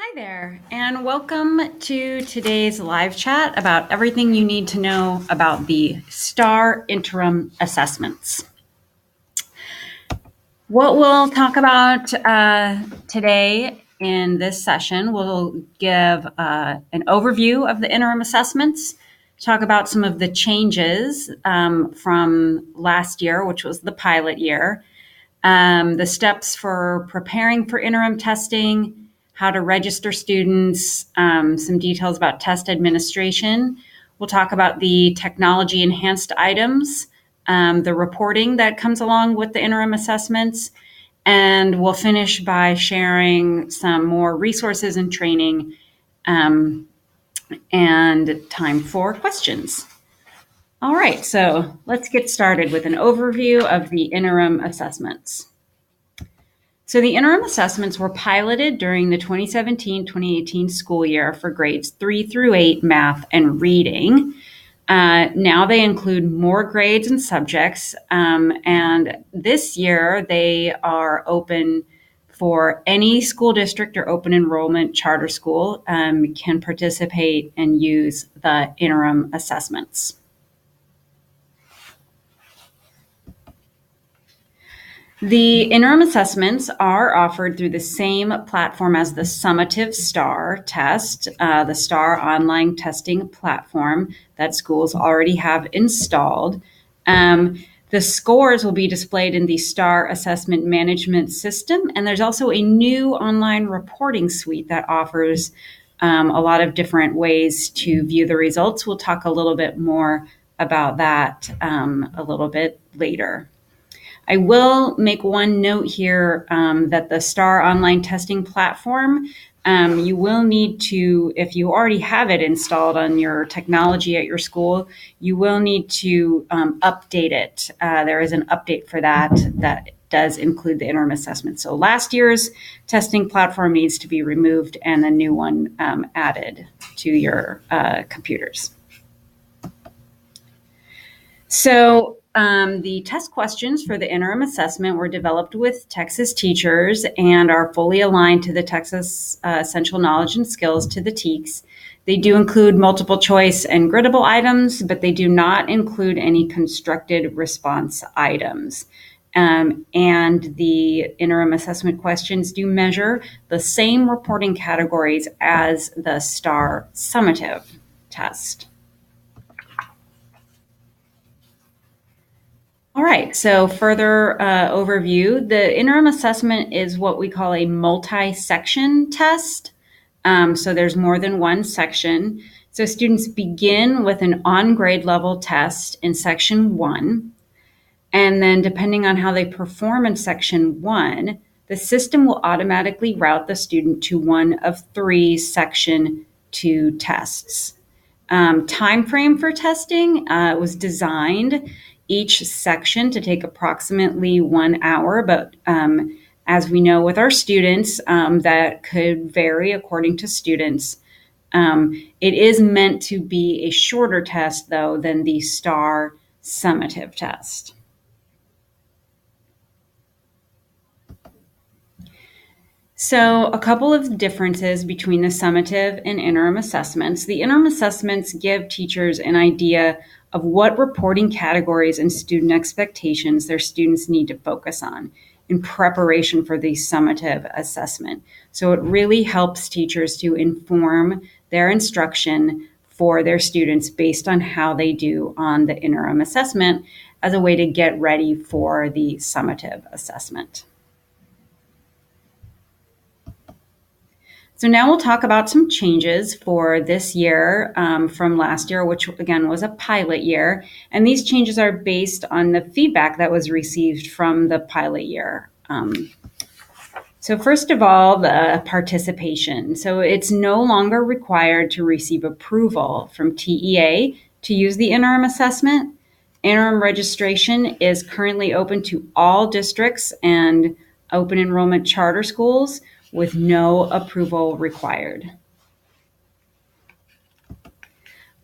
Hi there, and welcome to today's live chat about everything you need to know about the STAAR Interim Assessments. What we'll talk about today in this session, we'll give an overview of the interim assessments, talk about some of the changes from last year, which was the pilot year, the steps for preparing for interim testing, how to register students, some details about test administration. We'll talk about the technology enhanced items, the reporting that comes along with the interim assessments, and we'll finish by sharing some more resources and training and time for questions. All right, so let's get started with an overview of the interim assessments. So the interim assessments were piloted during the 2017-2018 school year for grades 3 through 8 math and reading. Now they include more grades and subjects, and this year they are open for any school district or open enrollment charter school can participate and use the interim assessments. The interim assessments are offered through the same platform as the summative STAAR test, the STAAR online testing platform that schools already have installed. The scores will be displayed in the STAAR assessment management system, and there's also a new online reporting suite that offers a lot of different ways to view the results. We'll talk a little bit more about that a little bit later. I will make one note here that the STAAR online testing platform, you will need to, if you already have it installed on your technology at your school, you will need to update it. There is an update for that does include the interim assessment. So last year's testing platform needs to be removed and a new one added to your computers. So the test questions for the interim assessment were developed with Texas teachers and are fully aligned to the Texas Essential Knowledge and Skills, to the TEKS. They do include multiple choice and griddable items, but they do not include any constructed response items. And the interim assessment questions do measure the same reporting categories as the STAAR summative test. All right, so further overview, the interim assessment is what we call a multi-section test. So there's more than one section. So students begin with an on-grade level test in section 1. And then depending on how they perform in section 1, the system will automatically route the student to one of 3 section 2 tests. Time frame for testing was designed each section to take approximately 1 hour, but as we know with our students, that could vary according to students. It is meant to be a shorter test, though, than the STAAR summative test. So a couple of differences between the summative and interim assessments. The interim assessments give teachers an idea of what reporting categories and student expectations their students need to focus on in preparation for the summative assessment. So it really helps teachers to inform their instruction for their students based on how they do on the interim assessment as a way to get ready for the summative assessment. So now we'll talk about some changes for this year from last year, which again was a pilot year. And these changes are based on the feedback that was received from the pilot year. So first of all, the participation. So it's no longer required to receive approval from TEA to use the interim assessment. Interim registration is currently open to all districts and open enrollment charter schools, with no approval required.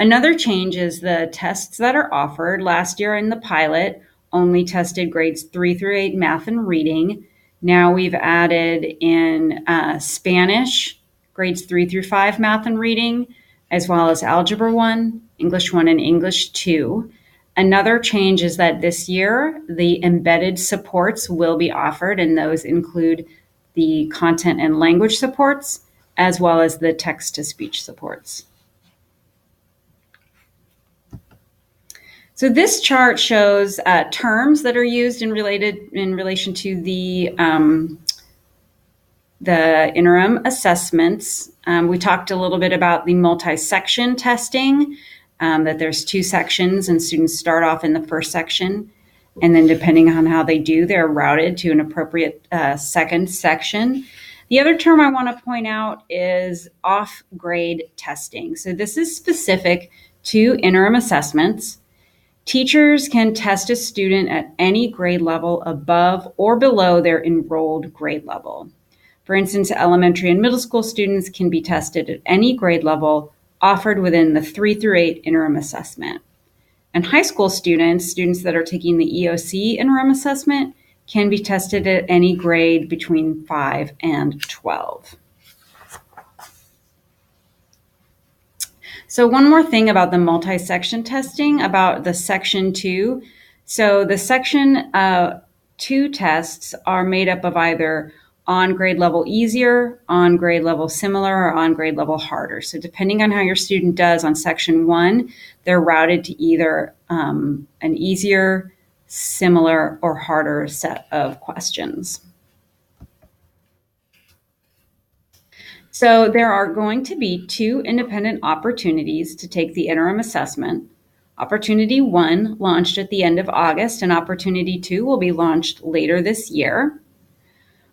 Another change is the tests that are offered. Last year in the pilot only tested grades 3 through 8 math and reading. Now we've added in Spanish, grades 3 through 5 math and reading, as well as Algebra 1, English 1, and English 2. Another change is that this year, the embedded supports will be offered, and those include the content and language supports, as well as the text-to-speech supports. So this chart shows terms that are used in relation to the interim assessments. We talked a little bit about the multi-section testing, that there's 2 sections and students start off in the first section, and then depending on how they do, they're routed to an appropriate second section. The other term I want to point out is off-grade testing. So this is specific to interim assessments. Teachers can test a student at any grade level above or below their enrolled grade level. For instance, elementary and middle school students can be tested at any grade level offered within the 3 through 8 interim assessment. And high school students that are taking the EOC interim assessment, can be tested at any grade between 5 and 12. So one more thing about the multi-section testing, about the Section 2. So the Section 2 tests are made up of either on grade level easier, on grade level similar, or on grade level harder. So depending on how your student does on Section 1, they're routed to either an easier, similar, or harder set of questions. So there are going to be 2 independent opportunities to take the interim assessment. Opportunity 1 launched at the end of August, and Opportunity 2 will be launched later this year.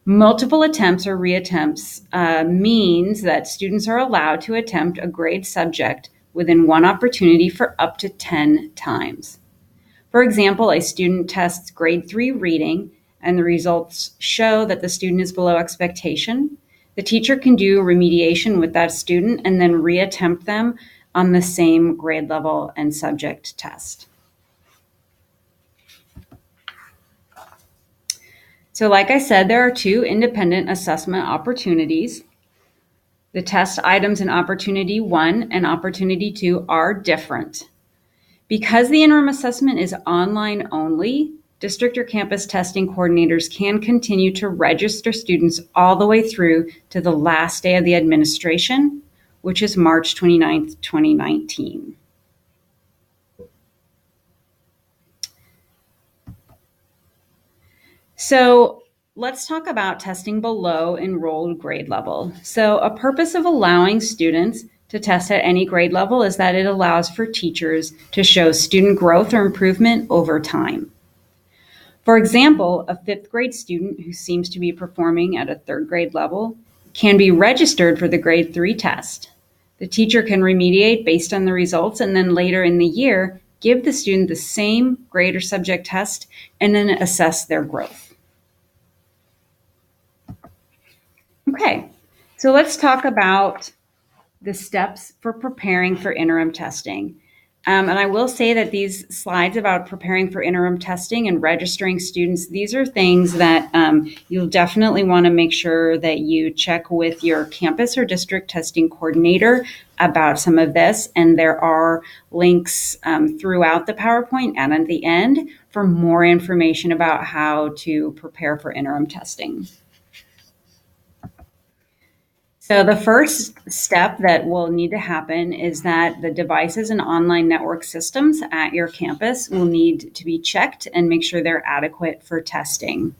Multiple attempts or reattempts means that students are allowed to attempt a grade subject within one opportunity for up to 10 times. For example, a student tests grade 3 reading and the results show that the student is below expectation. The teacher can do remediation with that student and then reattempt them on the same grade level and subject test. So like I said, there are 2 independent assessment opportunities. The test items in Opportunity 1 and Opportunity 2 are different. Because the interim assessment is online only, district or campus testing coordinators can continue to register students all the way through to the last day of the administration, which is March 29th, 2019. So let's talk about testing below enrolled grade level. So a purpose of allowing students to test at any grade level is that it allows for teachers to show student growth or improvement over time. For example, a 5th grade student who seems to be performing at a 3rd grade level can be registered for the grade 3 test. The teacher can remediate based on the results and then later in the year, give the student the same grade or subject test and then assess their growth. Okay, so let's talk about the steps for preparing for interim testing. And I will say that these slides about preparing for interim testing and registering students, these are things that you'll definitely want to make sure that you check with your campus or district testing coordinator about some of this. And there are links throughout the PowerPoint and at the end for more information about how to prepare for interim testing. So the first step that will need to happen is that the devices and online network systems at your campus will need to be checked and make sure they're adequate for testing.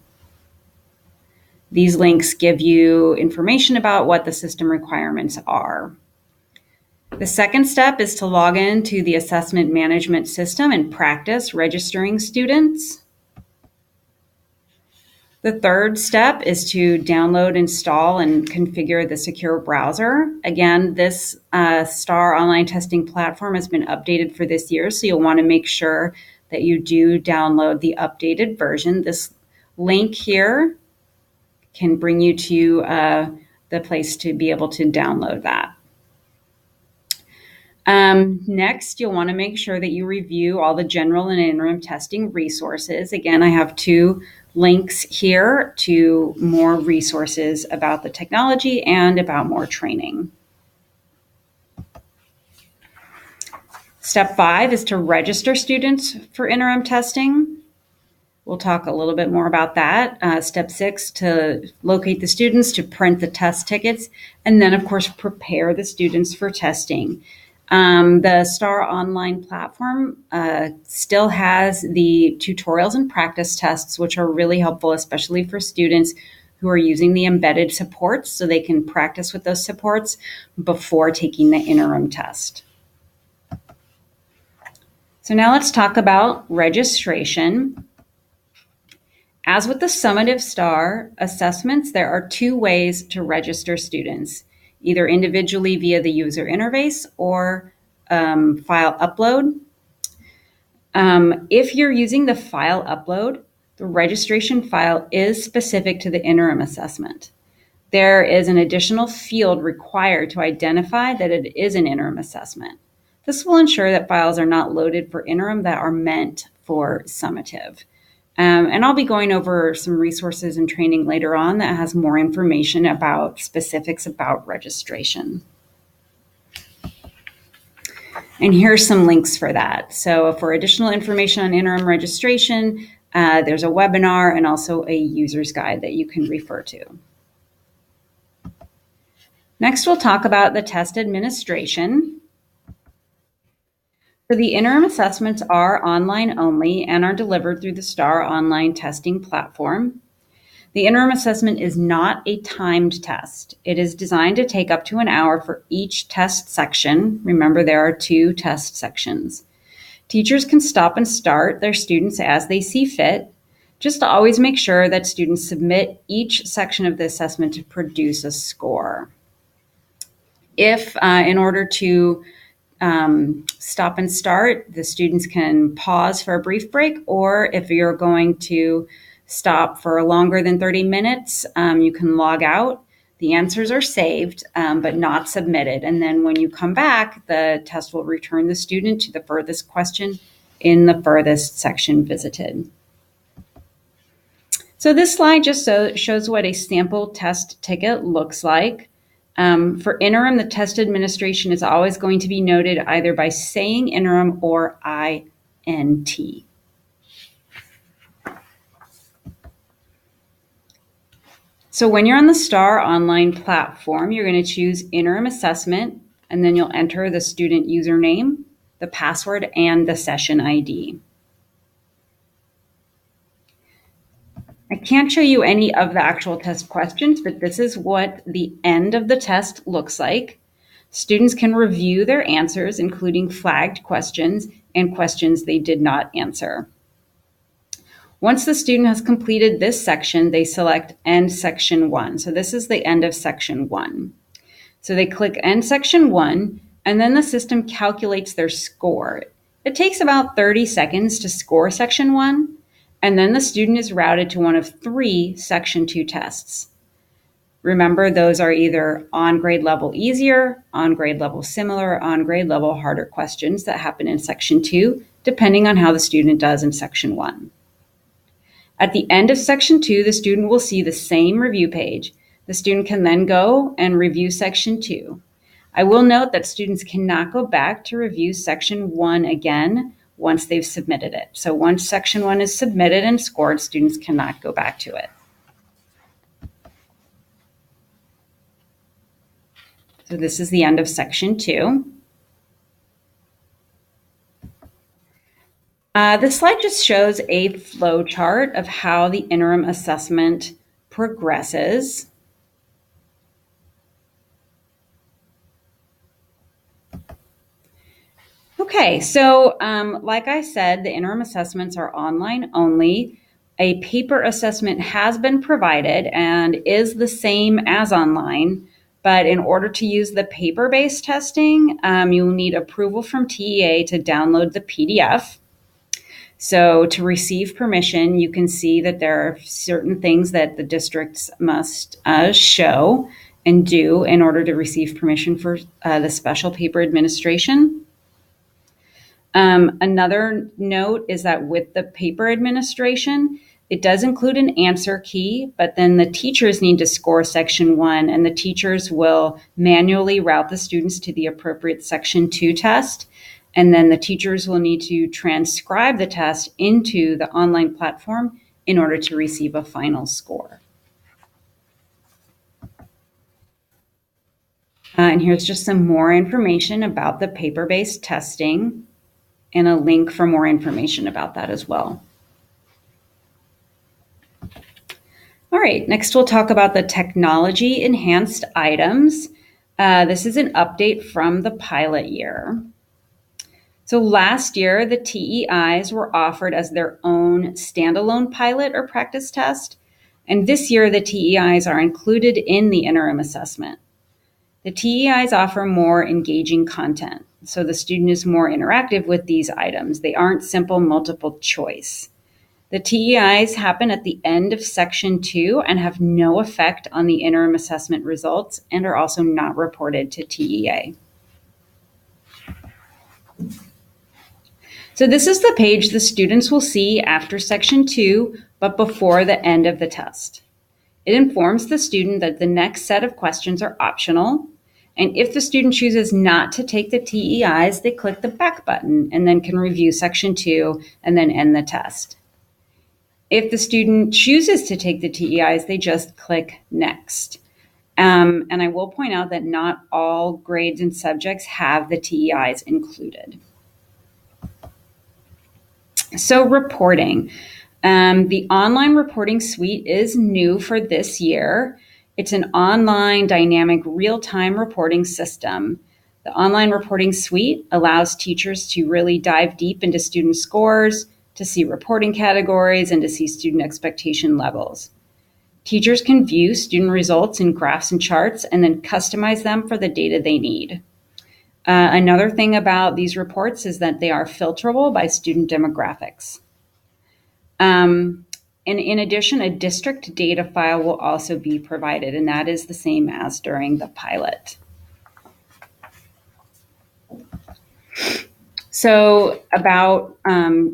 These links give you information about what the system requirements are. The second step is to log into the assessment management system and practice registering students. The third step is to download, install, and configure the secure browser. Again, this STAAR online testing platform has been updated for this year, so you'll want to make sure that you do download the updated version. This link here can bring you to the place to be able to download that. Next, you'll want to make sure that you review all the general and interim testing resources. Again, I have 2 links here to more resources about the technology and about more training. Step 5 is to register students for interim testing. We'll talk a little bit more about that. Step 6, to locate the students, to print the test tickets, and then, of course, prepare the students for testing. The STAAR online platform still has the tutorials and practice tests, which are really helpful, especially for students who are using the embedded supports, so they can practice with those supports before taking the interim test. So now let's talk about registration. As with the summative STAAR assessments, there are 2 ways to register students, either individually via the user interface or file upload. If you're using the file upload, the registration file is specific to the interim assessment. There is an additional field required to identify that it is an interim assessment. This will ensure that files are not loaded for interim that are meant for summative. And I'll be going over some resources and training later on that has more information about specifics about registration. And here's some links for that. So for additional information on interim registration, there's a webinar and also a user's guide that you can refer to. Next, we'll talk about the test administration. So the interim assessments are online only and are delivered through the STAAR online testing platform. The interim assessment is not a timed test. It is designed to take up to an hour for each test section. Remember, there are 2 test sections. Teachers can stop and start their students as they see fit. Just always make sure that students submit each section of the assessment to produce a score. If, in order to stop and start, the students can pause for a brief break, or if you're going to stop for longer than 30 minutes, you can log out. The answers are saved, but not submitted. And then when you come back, the test will return the student to the furthest question in the furthest section visited. So this slide just shows what a sample test ticket looks like. For interim, the test administration is always going to be noted either by saying interim or INT. So when you're on the STAAR online platform, you're going to choose interim assessment, and then you'll enter the student username, the password, and the session ID. I can't show you any of the actual test questions, but this is what the end of the test looks like. Students can review their answers, including flagged questions and questions they did not answer. Once the student has completed this section, they select End Section 1. So this is the end of Section 1. So they click End Section 1, and then the system calculates their score. It takes about 30 seconds to score Section 1. And then the student is routed to one of 3 Section 2 tests. Remember, those are either on grade level easier, on grade level similar, or on grade level harder questions that happen in Section 2, depending on how the student does in Section 1. At the end of Section 2, the student will see the same review page. The student can then go and review Section 2. I will note that students cannot go back to review Section 1 again once they've submitted it. So once Section 1 is submitted and scored, students cannot go back to it. So this is the end of Section 2. This slide just shows a flow chart of how the interim assessment progresses. Okay, so like I said, the interim assessments are online only. A paper assessment has been provided and is the same as online, but in order to use the paper-based testing, you will need approval from TEA to download the PDF. So to receive permission, you can see that there are certain things that the districts must show. and do in order to receive permission for the special paper administration. Another note is that with the paper administration, it does include an answer key, but then the teachers need to score section 1, and the teachers will manually route the students to the appropriate section 2 test. And then the teachers will need to transcribe the test into the online platform in order to receive a final score. And here's just some more information about the paper-based testing and a link for more information about that as well. All right, next we'll talk about the technology enhanced items. This is an update from the pilot year. So last year, the TEIs were offered as their own standalone pilot or practice test. And this year, the TEIs are included in the interim assessment. The TEIs offer more engaging content, so the student is more interactive with these items. They aren't simple multiple choice. The TEIs happen at the end of section 2 and have no effect on the interim assessment results and are also not reported to TEA. So this is the page the students will see after section 2, but before the end of the test. It informs the student that the next set of questions are optional, and if the student chooses not to take the TEIs, they click the back button and then can review section 2 and then end the test. If the student chooses to take the TEIs, they just click next. And I will point out that not all grades and subjects have the TEIs included. So reporting. The online reporting suite is new for this year. It's an online dynamic real-time reporting system. The online reporting suite allows teachers to really dive deep into student scores, to see reporting categories, and to see student expectation levels. Teachers can view student results in graphs and charts and then customize them for the data they need. Another thing about these reports is that they are filterable by student demographics. And in addition, a district data file will also be provided, and that is the same as during the pilot. So about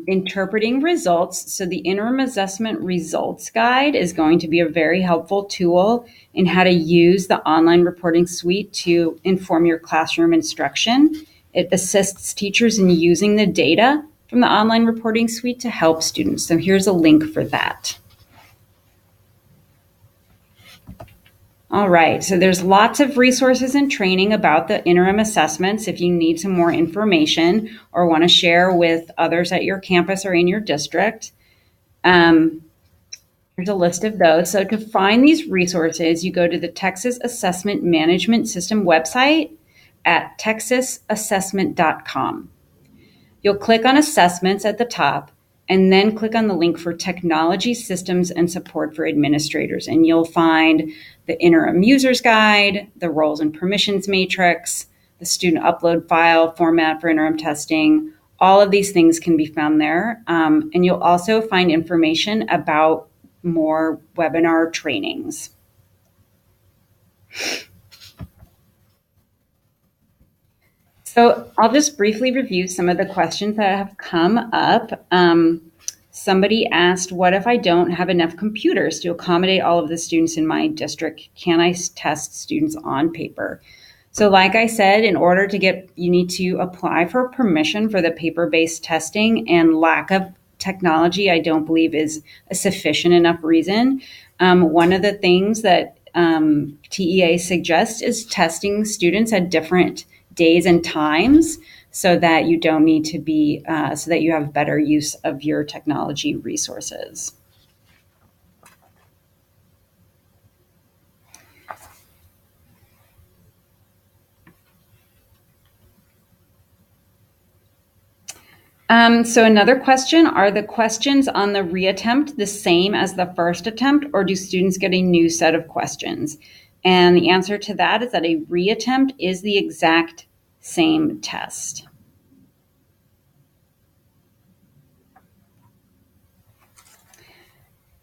interpreting results. So the interim assessment results guide is going to be a very helpful tool in how to use the online reporting suite to inform your classroom instruction. It assists teachers in using the data from the online reporting suite to help students. So here's a link for that. All right, so there's lots of resources and training about the interim assessments if you need some more information or want to share with others at your campus or in your district. Here's a list of those. So to find these resources, you go to the Texas Assessment Management System website at texasassessment.com. You'll click on Assessments at the top and then click on the link for Technology Systems and Support for Administrators. And you'll find the Interim Users Guide, the Roles and Permissions Matrix, the Student Upload File format for interim testing. All of these things can be found there. And you'll also find information about more webinar trainings. So I'll just briefly review some of the questions that have come up. Somebody asked, what if I don't have enough computers to accommodate all of the students in my district? Can I test students on paper? So like I said, in order to you need to apply for permission for the paper-based testing, and lack of technology, I don't believe, is a sufficient enough reason. One of the things that TEA suggests is testing students at different days and times so that you don't need to be, so that you have better use of your technology resources. So another question, are the questions on the reattempt the same as the first attempt, or do students get a new set of questions? And the answer to that is that a reattempt is the exact same test.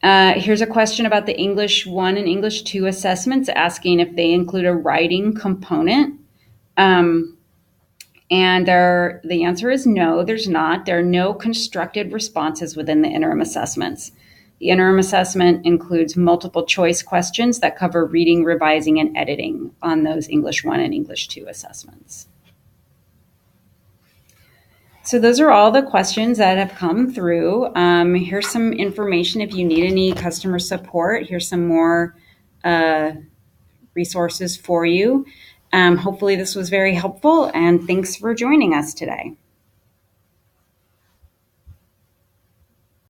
Here's a question about the English 1 and English 2 assessments, asking if they include a writing component. And the answer is no, there's not. There are no constructed responses within the interim assessments. The interim assessment includes multiple choice questions that cover reading, revising, and editing on those English 1 and English 2 assessments. So those are all the questions that have come through. Here's some information if you need any customer support. Here's some more resources for you. Hopefully this was very helpful, and thanks for joining us today.